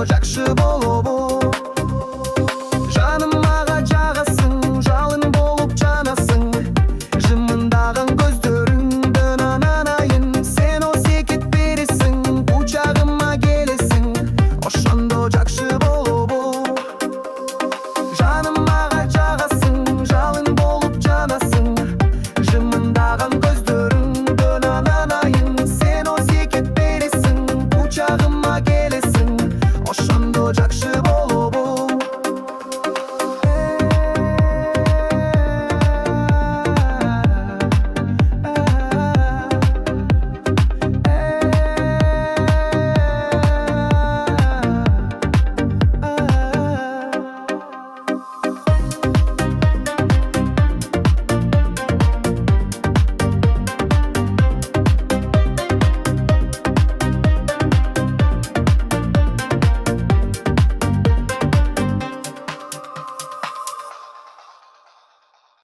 жакшы болобу. Жаным мага жагасың, жалын болуп жанасың. Жымыңдаган көздөрүңдөн ананайын. Сен осекет бересиң, кучагыма келесиң. Ошондо жакшы болобу. Жаным мага жагасың, жалын болуп жанасың. Жымыңдаган көздөрүңдөн ананайын. Сен осекет бересиң, кучагыма келесиң. Ошондо жакшы болобу.